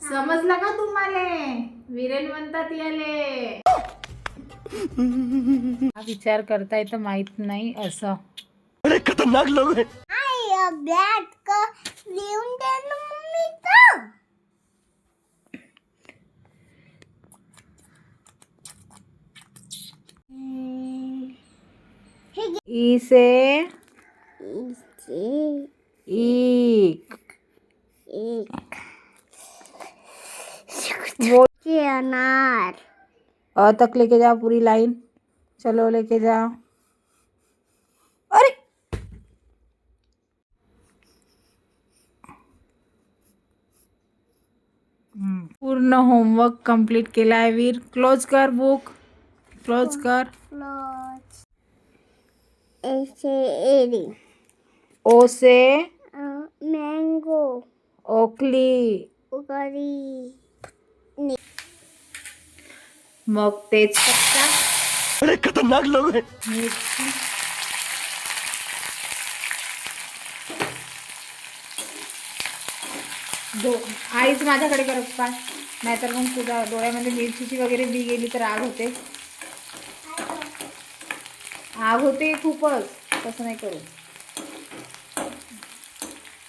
समजलं का तुम्हाला? विरेन म्हणतात याले. विचार करता येतं माहित नाही असं. बड़े खतरनाक लोग हैं. बॅट का लिहून दे ना मम्मी का. ई से ईक. वो अनार. अ तक लेके जाओ पूरी लाइन. चलो लेके जाओ. अरे पूर्ण होमवर्क कंप्लीट केला आहे वीर. क्लोज कर बुक. क्लोज कर. एरी. ओ से मँगो. ओकली. उगारी. मग तेजपत्ता, बड़े खतरनाक लोग हैं. मिरची, आईच माझ्याकडे करत का, नाहीतर मग तुझ्या डोळ्यामध्ये मिरचीची वगैरे बी गेली तर आग होते. आग होते खूपच. तसं नाही करू.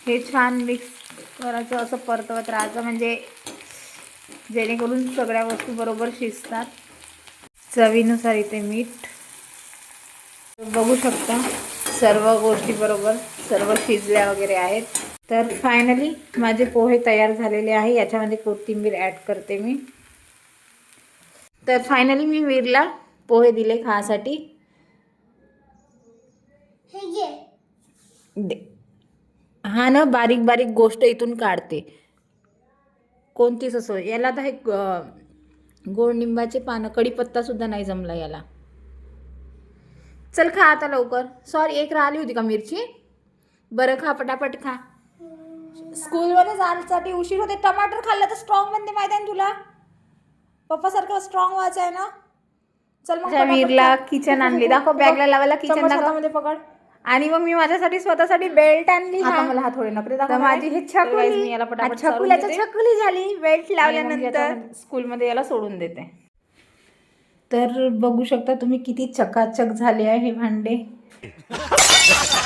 हे छान मिक्स करायचं, असं परतवत राहायचं, म्हणजे जेणेकरून सगळ्या वस्तू बरोबर शिजतात. चवीनुसार इथे मीठ. बघू शकता सर्व गोष्टी बरोबर सर्व शिजल्या वगैरे आहेत. तर फायनली माझे पोहे तयार झालेले आहे. याच्यामध्ये कोथिंबीर ॲड करते मी. तर फायनली मी वीरला पोहे दिले खाण्यासाठी. हा ना, बारीक बारीक गोष्ट इथून काढते कोणतीच असो. याला तर हे गोड निंबाचे पानं, कढीपत्ता सुद्धा नाही जमला याला. चल खा आता लवकर. सॉरी, एक राहिली होती का मिरची? बरं खा, पटापट खा. स्कूलमध्ये जाण्यासाठी उशीर होते. टमाटर खाल्लं तर स्ट्रॉंग बनते, माहिती आहे ना तुला? पप्पासारखं स्ट्रॉंग व्हायचं आहे ना. चल मग वीरला किचन आणली. दाखव बॅगला लावायला किचन दाखव. पकड. आणि मग मी माझ्यासाठी स्वतःसाठी बेल्ट आणली. हा मला हा थोडे नखरे दाखव. माझी ही छकुली, छकुल्याची छकुली झाली बेल्ट लावल्यानंतर. स्कूलमध्ये याला सोडून देते. तर बघू शकता तुम्ही किती चकाचक झाले आहे हे भांडे.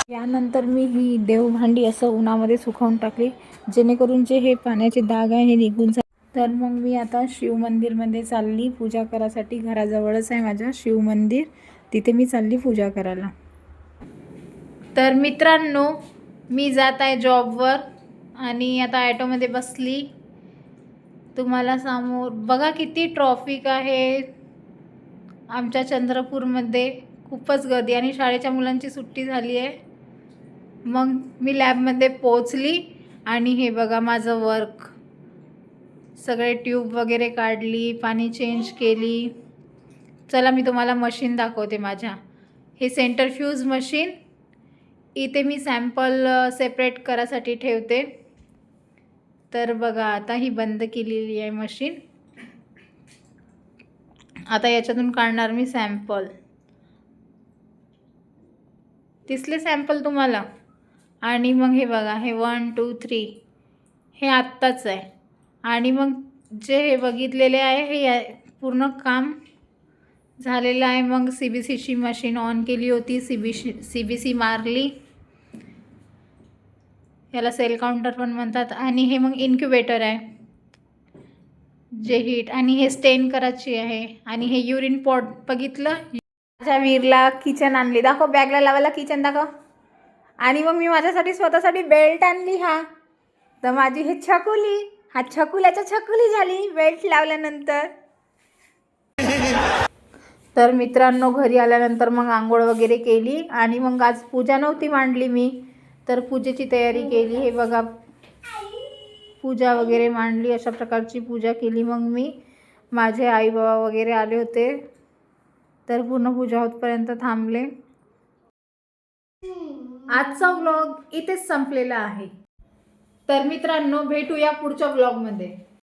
यानंतर मी ही देवभांडी असं उन्हामध्ये सुकवून टाकली, जेणेकरून जे हे पाण्याचे डाग आहे हे निघून जाईल. तर मग मी आता शिव मंदिरमध्ये चालली पूजा करायसाठी. घराजवळच आहे माझ्या शिव मंदिर, तिथे मी चालली पूजा करायला. तर मित्रांनो, मी जात आहे जॉबवर आणि आता ॲटोमध्ये बसली. तुम्हाला समोर बघा किती ट्रॉफिक आहे आमच्या चंद्रपूरमध्ये. खूपच गर्दी आणि शाळेच्या मुलांची सुट्टी झाली आहे. मग मी लॅबमध्ये पोचली आणि हे बघा माझं वर्क. सगळे ट्यूब वगैरे काढली, पाणी चेंज केली. चला मी तुम्हाला मशीन दाखवते माझ्या. हे सेंट्रीफ्यूज मशीन. इथे मी सॅम्पल सेपरेट करायसाठी ठेवते. तर बघा आता ही बंद केलेली आहे मशीन. आता याच्यातून काढणार मी सॅम्पल. दिसले सॅम्पल तुम्हाला? आणि मग हे बघा, हे 1 2 3 हे आत्ताच आहे. आणि मग जे हे बघितलेले आहे हे पूर्ण काम झालेलं आहे. मग CBCची मशीन ऑन केली होती, CBC मारली. याला सेल काउंटर पण म्हणतात. आणि हे मग इन्क्युबेटर आहे जे हीट, आणि हे स्टेन करायची आहे. आणि हे युरिन पॉट बघितलं. माझ्या वीरला किचन आणली. दाखव बॅगला लावायला किचन दाखव. आणि मग मी माझ्यासाठी स्वतःसाठी बेल्ट आणली. हा तर माझी ही छकुली, हा छकुल्याच्या छकुली झाली बेल्ट लावल्यानंतर. तर मित्रांनो, घरी आल्यानंतर मग आंघोळ वगैरे केली आणि मग आज पूजा नव्हती मांडली मी, तर पूजेची तयारी केली. हे बघा पूजा वगैरे मांडली, अशा प्रकारची पूजा केली. मग मी, माझे आई बाबा वगैरे आले होते, तर पूर्ण पूजा होतपर्यंत थांबले. आजचा व्लॉग इथेच संपलेला आहे. तर मित्रांनो, भेटूया पुढच्या व्लॉगमध्ये.